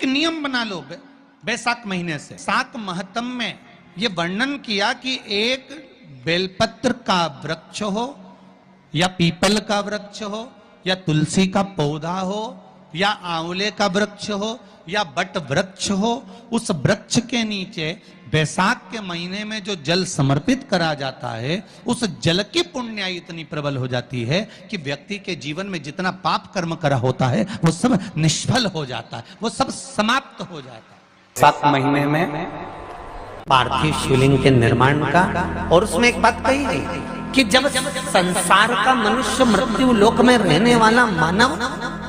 एक नियम बना लो बैसाख महीने से। साख महत्म में ये वर्णन किया कि एक बेलपत्र का वृक्ष हो या पीपल का वृक्ष हो या तुलसी का पौधा हो या आंवले का वृक्ष हो या बट वृक्ष हो, उस वृक्ष के नीचे बैसाख के महीने में जो जल समर्पित करा जाता है, उस जल की पुण्याई इतनी प्रबल हो जाती है कि व्यक्ति के जीवन में जितना पाप कर्म करा होता है वो सब निष्फल हो जाता है, वो सब समाप्त हो जाता है। बैसाख महीने में पार्थिव शिवलिंग के निर्माण का, और उसमें एक बात कही गई कि जब संसार का मनुष्य, मृत्यु लोक में रहने वाला मानव,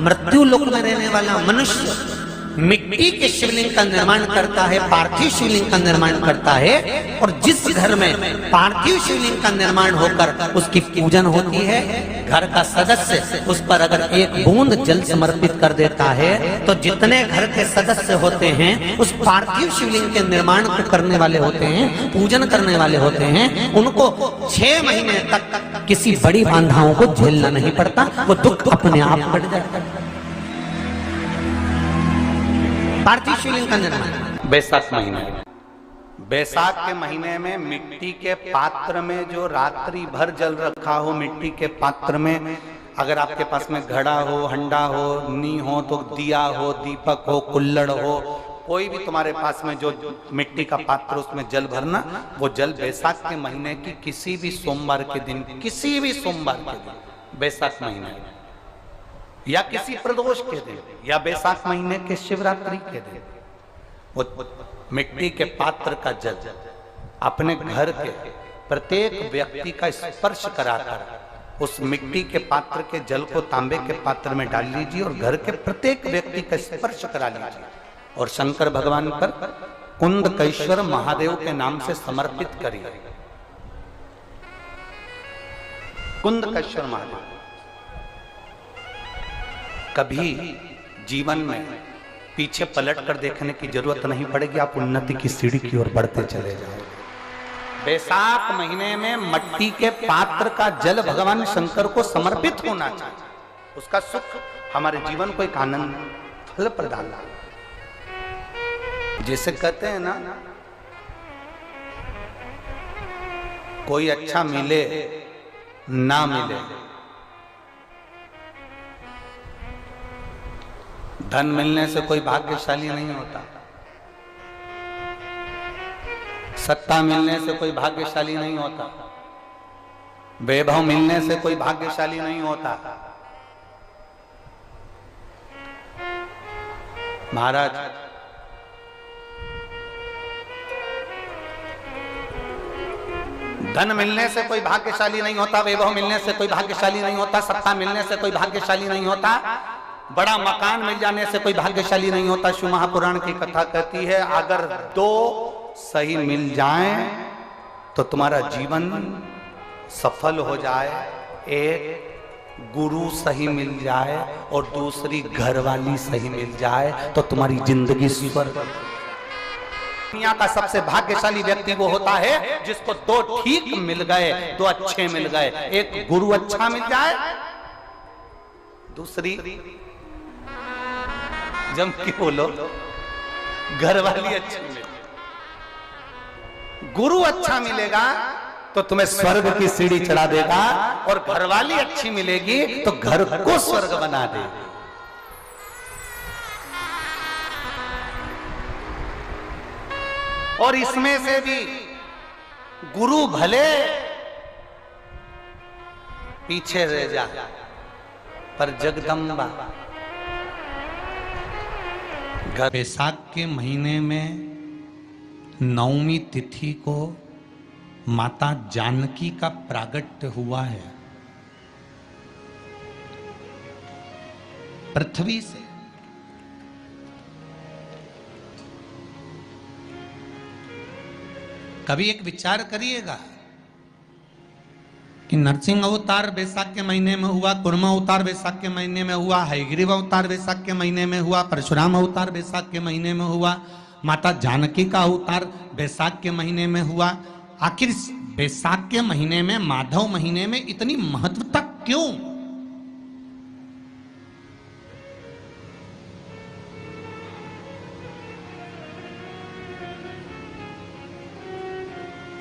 मृत्यु लोक में रहने वाला मनुष्य मिट्टी के शिवलिंग का निर्माण करता है, पार्थिव शिवलिंग का निर्माण करता है, और जिस घर में पार्थिव शिवलिंग का निर्माण होकर उसकी पूजन होती है, घर का सदस्य उस पर अगर एक बूंद जल समर्पित कर देता है तो जितने घर के सदस्य होते हैं उस पार्थिव शिवलिंग के निर्माण को करने वाले होते हैं, पूजन करने वाले होते हैं, उनको 6 महीने तक किसी बड़ी बाधाओं को झेलना नहीं पड़ता, वो दुख अपने आप कट जाता है। पार्थिव शिवलिंग का निर्माण बैसाख महीने। बैसाख के महीने में मिट्टी के पात्र में जो रात्रि भर जल रखा हो, मिट्टी के पात्र में, अगर आपके पास में घड़ा हो, हंडा हो, नी हो, तो दिया हो, दीपक हो, कुल्लड़ हो, कोई भी तुम्हारे पास में जो मिट्टी का पात्र, उसमें जल भरना। वो जल बैसाख के महीने की किसी भी सोमवार के दिन, किसी भी सोमवार के दिन, बैसाख महीने या किसी प्रदोष के दिन या बैसाख महीने के शिवरात्रि के दिन, वो मिट्टी के पात्र का जल अपने घर के प्रत्येक व्यक्ति का स्पर्श कराकर उस मिट्टी के पात्र के जल को तांबे के पात्र में डाल लीजिए और घर के प्रत्येक व्यक्ति का स्पर्श करा लीजिए और शंकर भगवान पर कुंदकेश्वर महादेव के नाम से समर्पित करिए। कुंदकेश्वर महादेव। कभी जीवन में पीछे पलट कर देखने की जरूरत नहीं पड़ेगी, आप उन्नति की सीढ़ी की ओर बढ़ते चले जाओगे। बैसाख महीने में मिट्टी के पात्र का जल भगवान शंकर को समर्पित होना चाहिए, उसका सुख हमारे जीवन को एक आनंद फल प्रदान। जैसे कहते हैं ना, कोई अच्छा मिले ना मिले, धन मिलने से कोई भाग्यशाली नहीं होता, सत्ता मिलने से कोई भाग्यशाली नहीं होता, वैभव मिलने से कोई भाग्यशाली नहीं होता। महाराज, धन मिलने से कोई भाग्यशाली नहीं होता, वैभव मिलने से कोई भाग्यशाली नहीं होता, सत्ता मिलने से कोई भाग्यशाली नहीं होता, बड़ा मकान मिल जाने से कोई भाग्यशाली नहीं होता। शिव महापुराण की कथा कहती है, अगर 2 सही मिल जाएं तो तुम्हारा जीवन सफल हो जाए, एक गुरु सही मिल जाए और दूसरी घरवाली सही मिल जाए तो तुम्हारी जिंदगी स्वर्ग। दुनिया का सबसे भाग्यशाली व्यक्ति वो होता है जिसको 2 ठीक मिल गए, 2 अच्छे मिल गए, एक गुरु अच्छा मिल जाए, दूसरी जम के बोलो घरवाली अच्छी मिले। गुरु अच्छा मिलेगा तो तुम्हें स्वर्ग की सीढ़ी चढ़ा देगा और घरवाली अच्छी मिलेगी तो घर को स्वर्ग बना देगी। और इसमें से भी गुरु भले पीछे रह जा, पर जगदम्बा। बैसाख के महीने में नवमी तिथि को माता जानकी का प्रागट्य हुआ है पृथ्वी से। कभी एक विचार करिएगा कि नरसिंह अवतार बैसाख के महीने में हुआ, कुर्मा अवतार बैसाख के महीने में हुआ, हयग्रीव अवतार बैसाख के महीने में हुआ, परशुराम अवतार बैसाख के महीने में हुआ, माता जानकी का अवतार बैसाख के महीने में हुआ। आखिर बैसाख के महीने में, माधव महीने में इतनी महत्वता क्यों?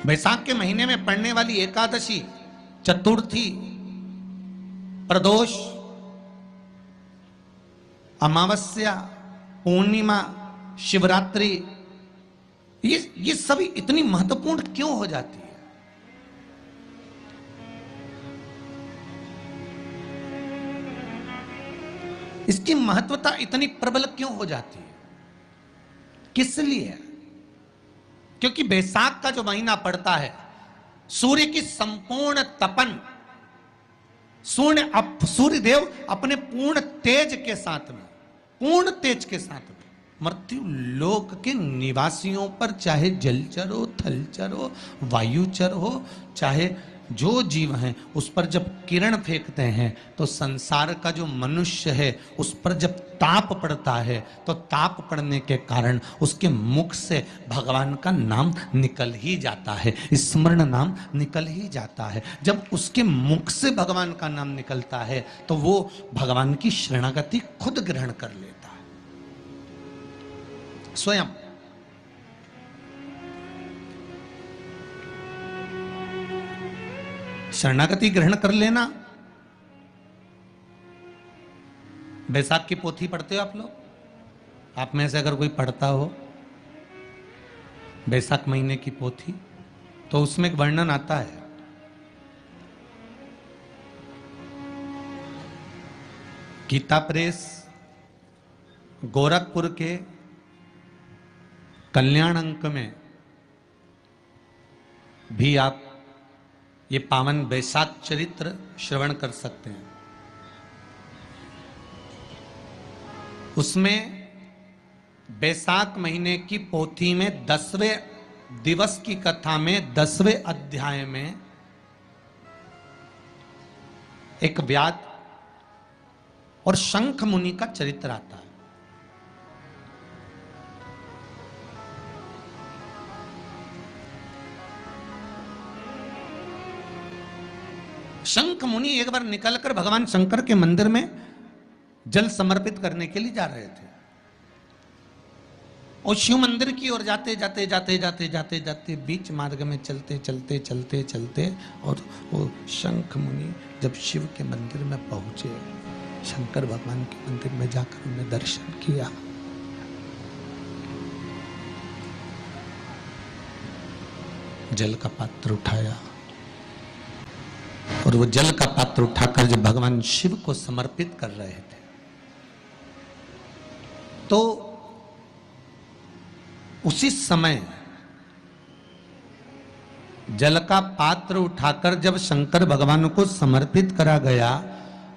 बैसाख के महीने में पड़ने वाली एकादशी, चतुर्थी, प्रदोष, अमावस्या, पूर्णिमा, शिवरात्रि, ये सभी इतनी महत्वपूर्ण क्यों हो जाती है? इसकी महत्वता इतनी प्रबल क्यों हो जाती है? किस लिए? क्योंकि बैसाख का जो महीना पड़ता है, सूर्य की संपूर्ण तपन, सूर्य देव अपने पूर्ण तेज के साथ में, पूर्ण तेज के साथ में मृत्यु लोक के निवासियों पर, चाहे जलचर हो, थलचर हो, वायुचर हो, चाहे जो जीव हैं, उस पर जब किरण फेंकते हैं तो संसार का जो मनुष्य है उस पर जब ताप पड़ता है तो ताप पड़ने के कारण उसके मुख से भगवान का नाम निकल ही जाता है, स्मरण नाम निकल ही जाता है। जब उसके मुख से भगवान का नाम निकलता है तो वो भगवान की शरणागति खुद ग्रहण कर लेता है स्वयं। शरणागति ग्रहण कर लेना। बैसाख की पोथी पढ़ते हो आप लोग? आप में से अगर कोई पढ़ता हो बैसाख महीने की पोथी, तो उसमें एक वर्णन आता है, गीता प्रेस गोरखपुर के कल्याण अंक में भी आप ये पावन बैसाख चरित्र श्रवण कर सकते हैं। उसमें बैसाख महीने की पोथी में 10वें दिवस की कथा में 10वें अध्याय में एक व्याध और शंख मुनि का चरित्र आता है। शंख मुनि एक बार निकलकर भगवान शंकर के मंदिर में जल समर्पित करने के लिए जा रहे थे और शिव मंदिर की ओर जाते जाते जाते जाते जाते जाते बीच मार्ग में चलते चलते चलते चलते और वो शंख मुनि जब शिव के मंदिर में पहुंचे, शंकर भगवान के मंदिर में जाकर उन्हें दर्शन किया, जल का पात्र उठाया और वो जल का पात्र उठाकर जब भगवान शिव को समर्पित कर रहे थे तो उसी समय जल का पात्र उठाकर जब शंकर भगवान को समर्पित करा गया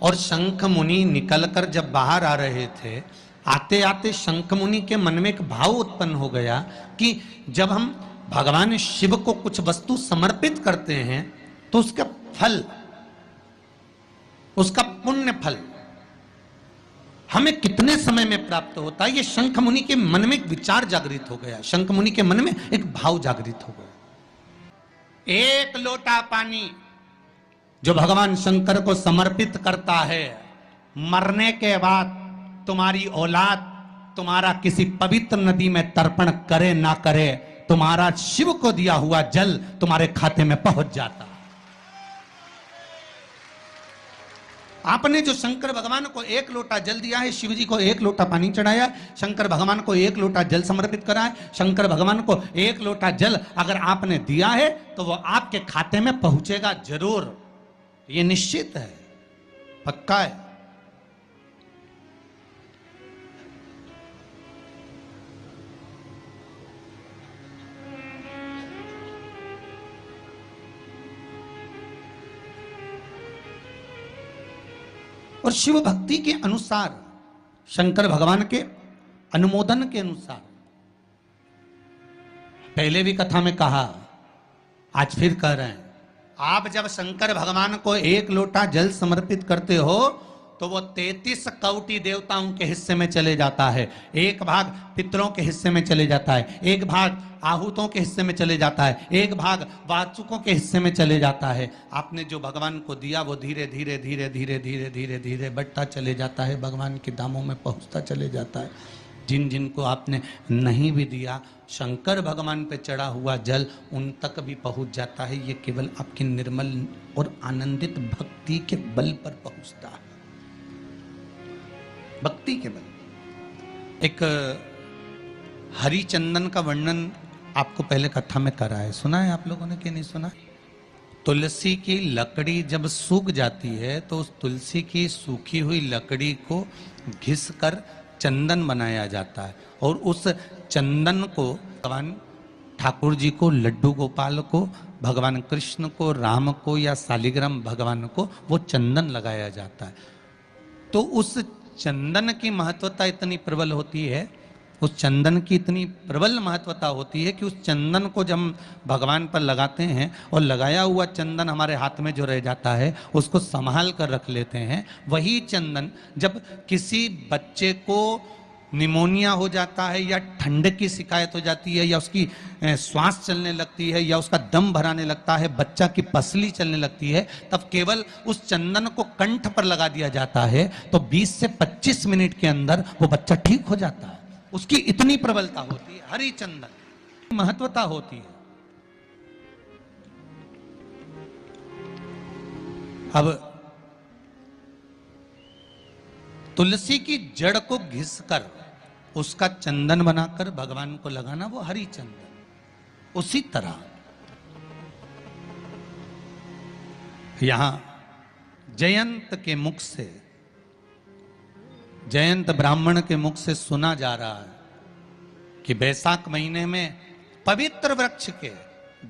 और शंख मुनि निकलकर जब बाहर आ रहे थे, आते आते शंख मुनि के मन में एक भाव उत्पन्न हो गया कि जब हम भगवान शिव को कुछ वस्तु समर्पित करते हैं तो उसका फल, उसका पुण्य फल हमें कितने समय में प्राप्त होता है। ये शंख मुनि के मन में एक विचार जागृत हो गया, शंख मुनि के मन में एक भाव जागृत हो गया। एक लोटा पानी जो भगवान शंकर को समर्पित करता है, मरने के बाद तुम्हारी औलाद तुम्हारा किसी पवित्र नदी में तर्पण करे ना करे, तुम्हारा शिव को दिया हुआ जल तुम्हारे खाते में पहुंच जाता। आपने जो शंकर भगवान को एक लोटा जल दिया है, शिव जी को एक लोटा पानी चढ़ाया, शंकर भगवान को एक लोटा जल समर्पित करा है, शंकर भगवान को एक लोटा जल अगर आपने दिया है तो वो आपके खाते में पहुंचेगा जरूर, ये निश्चित है, पक्का है। और शिव भक्ति के अनुसार, शंकर भगवान के अनुमोदन के अनुसार, पहले भी कथा में कहा, आज फिर कह रहे हैं, आप जब शंकर भगवान को एक लोटा जल समर्पित करते हो तो वो 33 कौटि देवताओं के हिस्से में चले जाता है, एक भाग पितरों के हिस्से में चले जाता है, एक भाग आहूतों के हिस्से में चले जाता है, एक भाग वाचुकों के हिस्से में चले जाता है। आपने जो भगवान को दिया वो धीरे धीरे धीरे धीरे धीरे धीरे धीरे बढ़ता चले जाता है, भगवान के धामों में पहुंचता चले जाता है। जिन जिनको आपने नहीं भी दिया, शंकर भगवान पे चढ़ा हुआ जल उन तक भी पहुंच जाता है। ये केवल आपकी निर्मल और आनंदित भक्ति के बल पर पहुंचता है, भक्ति के बल। एक हरिचंदन का वर्णन आपको पहले कथा में करा है, सुना है आप लोगों ने कि नहीं सुना? तुलसी की लकड़ी जब सूख जाती है तो उस तुलसी की सूखी हुई लकड़ी को घिस कर चंदन बनाया जाता है, और उस चंदन को भगवान ठाकुर जी को, लड्डू गोपाल को, भगवान कृष्ण को, राम को या शालिग्राम भगवान को वो चंदन लगाया जाता है। तो उस चंदन की महत्वता इतनी प्रबल होती है, उस चंदन की इतनी प्रबल महत्वता होती है कि उस चंदन को जब हम भगवान पर लगाते हैं और लगाया हुआ चंदन हमारे हाथ में जो रह जाता है उसको संभाल कर रख लेते हैं। वही चंदन जब किसी बच्चे को निमोनिया हो जाता है या ठंड की शिकायत हो जाती है या उसकी श्वास चलने लगती है या उसका दम भराने लगता है, बच्चा की पसली चलने लगती है, तब केवल उस चंदन को कंठ पर लगा दिया जाता है तो 20 से 25 मिनट के अंदर वो बच्चा ठीक हो जाता है। उसकी इतनी प्रबलता होती है, हरिचंदन महत्वता होती है। अब तुलसी की जड़ को घिसकर उसका चंदन बनाकर भगवान को लगाना, वो हरिचंदन। उसी तरह यहां जयंत के मुख से, जयंत ब्राह्मण के मुख से सुना जा रहा है कि बैसाख महीने में पवित्र वृक्ष के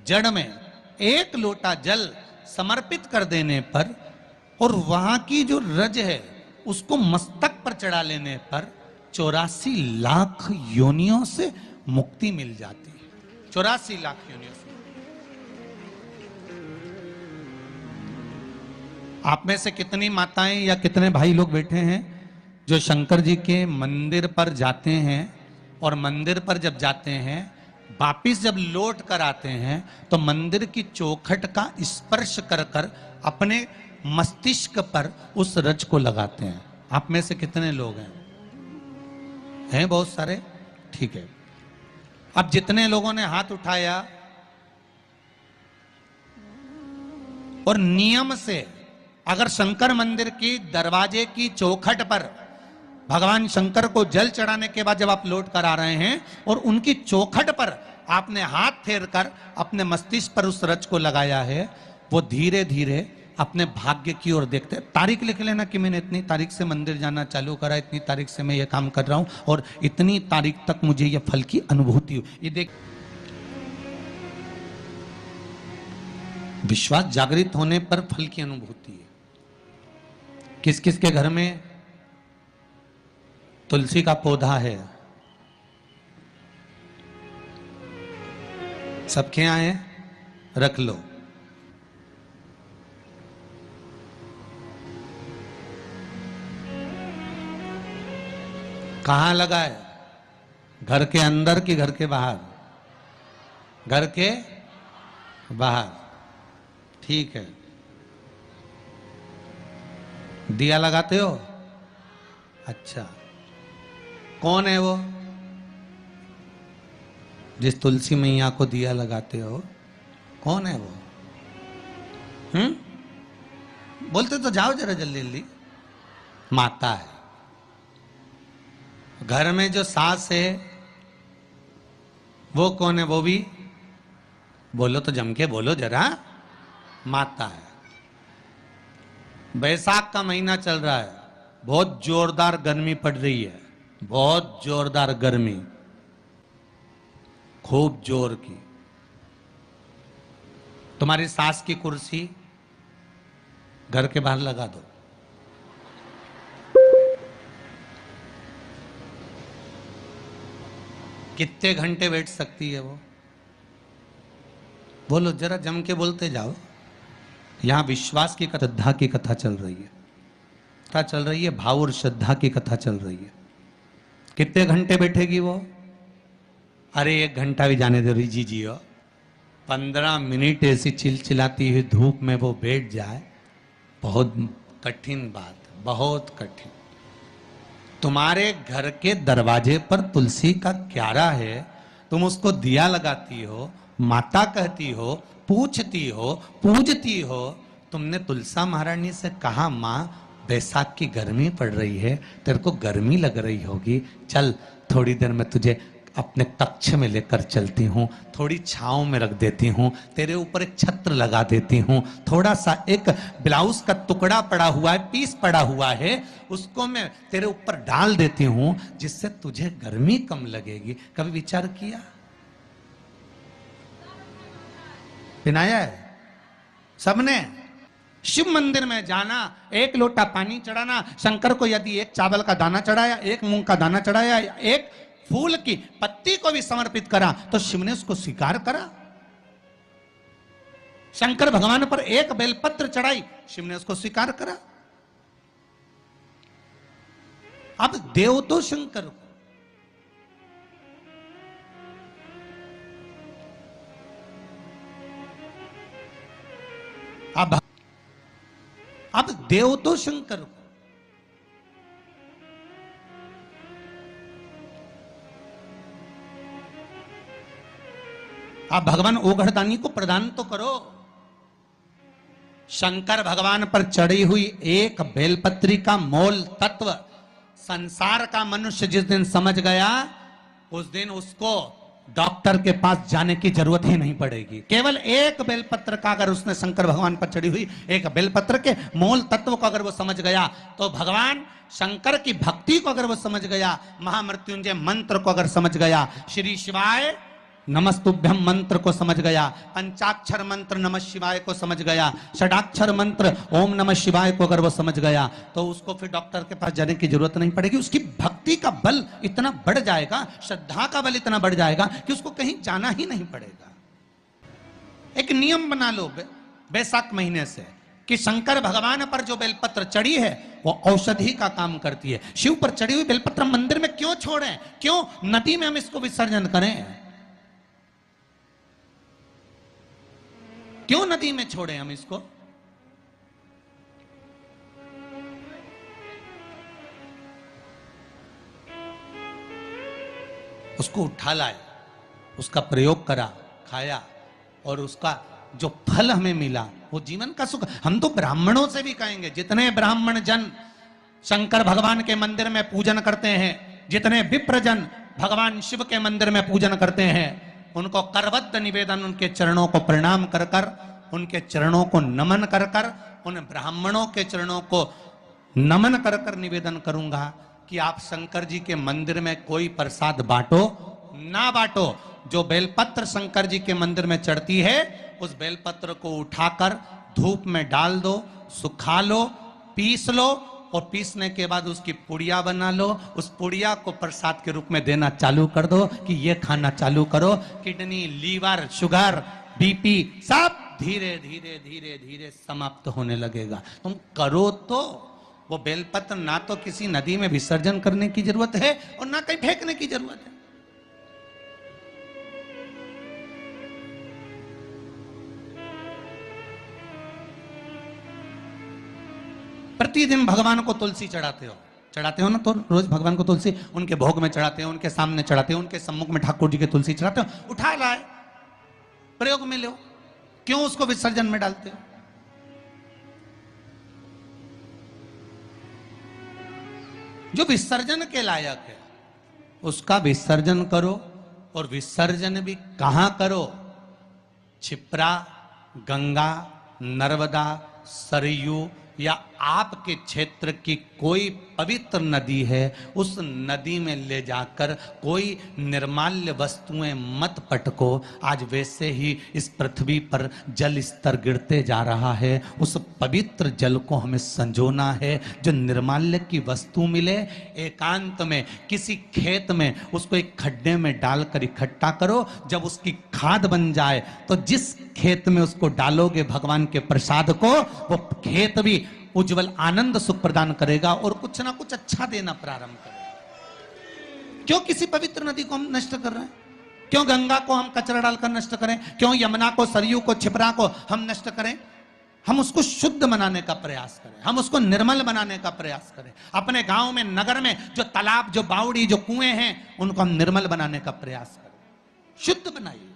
जड़ में 1 लोटा जल समर्पित कर देने पर और वहां की जो रज है उसको मस्तक पर चढ़ा लेने पर 84 लाख योनियों से मुक्ति मिल जाती है। 84 लाख योनियों से। आप में से कितनी माताएं या कितने भाई लोग बैठे हैं जो शंकर जी के मंदिर पर जाते हैं और मंदिर पर जब जाते हैं वापिस जब लौट कर आते हैं तो मंदिर की चौखट का स्पर्श कर कर अपने मस्तिष्क पर उस रज को लगाते हैं? आप में से कितने लोग हैं? हैं बहुत सारे, ठीक है। अब जितने लोगों ने हाथ उठाया और नियम से अगर शंकर मंदिर की दरवाजे की चौखट पर भगवान शंकर को जल चढ़ाने के बाद जब आप लौट कर आ रहे हैं और उनकी चौखट पर आपने हाथ फेर कर अपने मस्तिष्क पर उस रज को लगाया है, वो धीरे धीरे अपने भाग्य की ओर देखते। तारीख लिख लेना कि मैंने इतनी तारीख से मंदिर जाना चालू करा, इतनी तारीख से मैं ये काम कर रहा हूं और इतनी तारीख तक मुझे ये फल की अनुभूति हुई। ये देख, विश्वास जागृत होने पर फल की अनुभूति है। किस किस के घर में तुलसी का पौधा है? सबके यहां है? रख लो। कहां लगा है? घर के अंदर कि घर के बाहर? घर के बाहर, ठीक है। दिया लगाते हो? अच्छा, कौन है वो जिस तुलसी मैया को दिया लगाते हो? कौन है वो? बोलते तो जाओ जरा जल्दी जल्दी। माता है। घर में जो सास है वो कौन है? वो भी बोलो तो जम के बोलो जरा। माता है। बैसाख का महीना चल रहा है, बहुत जोरदार गर्मी पड़ रही है, बहुत जोरदार गर्मी, खूब जोर की। तुम्हारी सास की कुर्सी घर के बाहर लगा दो। कितने घंटे बैठ सकती है वो? बोलो जरा, जम के बोलते जाओ। यहां विश्वास की कथा, श्रद्धा की कथा चल रही है, कथा चल रही है, भाव और श्रद्धा की कथा चल रही है। कितने घंटे बैठेगी वो? अरे 1 घंटा भी जाने दो रिजी जी, 15 मिनट ऐसी चिलचिलाती हुई धूप में वो बैठ जाए, बहुत कठिन बात, बहुत कठिन। तुम्हारे घर के दरवाजे पर तुलसी का क्यारा है, तुम उसको दिया लगाती हो, माता कहती हो, पूछती हो, पूजती हो। तुमने तुलसा महारानी से कहा, माँ बैसाख की गर्मी पड़ रही है, तेरे को गर्मी लग रही होगी, चल थोड़ी देर में तुझे अपने कक्ष में लेकर चलती हूँ, थोड़ी छांव में रख देती हूँ, तेरे ऊपर एक छत्र लगा देती हूँ, थोड़ा सा एक ब्लाउज का टुकड़ा पड़ा हुआ है, पीस पड़ा हुआ है, उसको मैं तेरे ऊपर डाल देती हूँ, जिससे तुझे गर्मी कम लगेगी। कभी विचार किया? पिनाया है सबने। शिव मंदिर में जाना, एक लोटा पानी चढ़ाना, शंकर को यदि एक चावल का दाना चढ़ाया, एक मूंग का दाना चढ़ाया, एक फूल की पत्ती को भी समर्पित करा, तो शिव ने उसको स्वीकार करा। शंकर भगवान पर एक बेलपत्र चढ़ाई, शिव ने उसको स्वीकार करा। अब देव तो शंकर को, अब देव तो शंकर को, आप भगवान ओघड़दानी को प्रदान तो करो। शंकर भगवान पर चढ़ी हुई एक बेलपत्री का मोल तत्व संसार का मनुष्य जिस दिन समझ गया, उस दिन उसको डॉक्टर के पास जाने की जरूरत ही नहीं पड़ेगी। केवल एक बेलपत्र का अगर उसने शंकर भगवान पर चढ़ी हुई एक बेलपत्र के मोल तत्व को अगर वो समझ गया, तो भगवान शंकर की भक्ति को अगर वो समझ गया, महामृत्युंजय मंत्र को अगर समझ गया, श्री शिवाय नमस्तुभ्यम मंत्र को समझ गया, पंचाक्षर मंत्र नमः शिवाय को समझ गया, षडाक्षर मंत्र ओम नमः शिवाय को अगर वो समझ गया, तो उसको फिर डॉक्टर के पास जाने की जरूरत नहीं पड़ेगी। उसकी भक्ति का बल इतना बढ़ जाएगा, श्रद्धा का बल इतना बढ़ जाएगा कि उसको कहीं जाना ही नहीं पड़ेगा। एक नियम बना लो बैसाख महीने से कि शंकर भगवान पर जो बेलपत्र चढ़ी है वो औषधि का काम करती है। शिव पर चढ़ी हुई बेलपत्र मंदिर में क्यों छोड़ें? क्यों नदी में हम इसको विसर्जन करें? क्यों नदी में छोड़े हम इसको? उसको उठा लाए, उसका प्रयोग करा, खाया, और उसका जो फल हमें मिला वो जीवन का सुख। हम तो ब्राह्मणों से भी कहेंगे, जितने ब्राह्मण जन शंकर भगवान के मंदिर में पूजन करते हैं, जितने विप्र जन भगवान शिव के मंदिर में पूजन करते हैं, उनको करबद्ध निवेदन, उनके चरणों को प्रणाम कर कर, उनके चरणों को नमन कर कर, उन ब्राह्मणों के चरणों को नमन कर कर निवेदन करूंगा कि आप शंकर जी के मंदिर में कोई प्रसाद बांटो ना बांटो, जो बेलपत्र शंकर जी के मंदिर में चढ़ती है, उस बेलपत्र को उठाकर धूप में डाल दो, सुखा लो, पीस लो, और पीसने के बाद उसकी पुड़िया बना लो, उस पुड़िया को प्रसाद के रूप में देना चालू कर दो कि ये खाना चालू करो। किडनी, लीवर, शुगर, बीपी सब धीरे धीरे धीरे धीरे समाप्त होने लगेगा। तुम करो तो। वो बेलपत्र ना तो किसी नदी में विसर्जन करने की जरूरत है और ना कहीं फेंकने की जरूरत है। प्रतिदिन भगवान को तुलसी चढ़ाते हो ना, तो रोज भगवान को तुलसी उनके भोग में चढ़ाते हो, उनके सामने चढ़ाते हो, उनके सम्मुख में ठाकुर जी के तुलसी चढ़ाते हो, उठा लाए, प्रयोग में लो, क्यों उसको विसर्जन में डालते हो? जो विसर्जन के लायक है उसका विसर्जन करो, और विसर्जन भी कहां करो? क्षिप्रा, गंगा, नर्मदा, सरयू या आपके क्षेत्र की कोई पवित्र नदी है, उस नदी में ले जाकर कोई निर्माल्य वस्तुएं मत पटको। आज वैसे ही इस पृथ्वी पर जल स्तर गिरते जा रहा है, उस पवित्र जल को हमें संजोना है। जो निर्माल्य की वस्तु मिले, एकांत में किसी खेत में उसको एक खड्डे में डालकर इकट्ठा करो। जब उसकी खाद बन जाए तो जिस खेत में उसको डालोगे भगवान के प्रसाद को, वो खेत भी उज्जवल आनंद सुख प्रदान करेगा और कुछ ना कुछ अच्छा देना प्रारंभ करेगा। क्यों किसी पवित्र नदी को हम नष्ट कर रहे हैं? क्यों गंगा को हम कचरा डालकर नष्ट करें? क्यों यमुना को, सरयू को, क्षिप्रा को हम नष्ट करें? हम उसको शुद्ध बनाने का प्रयास करें, हम उसको निर्मल बनाने का प्रयास करें। अपने गांव में, नगर में जो तालाब, जो बावड़ी, जो कुएं हैं, उनको हम निर्मल बनाने का प्रयास करें, शुद्ध बनाइए।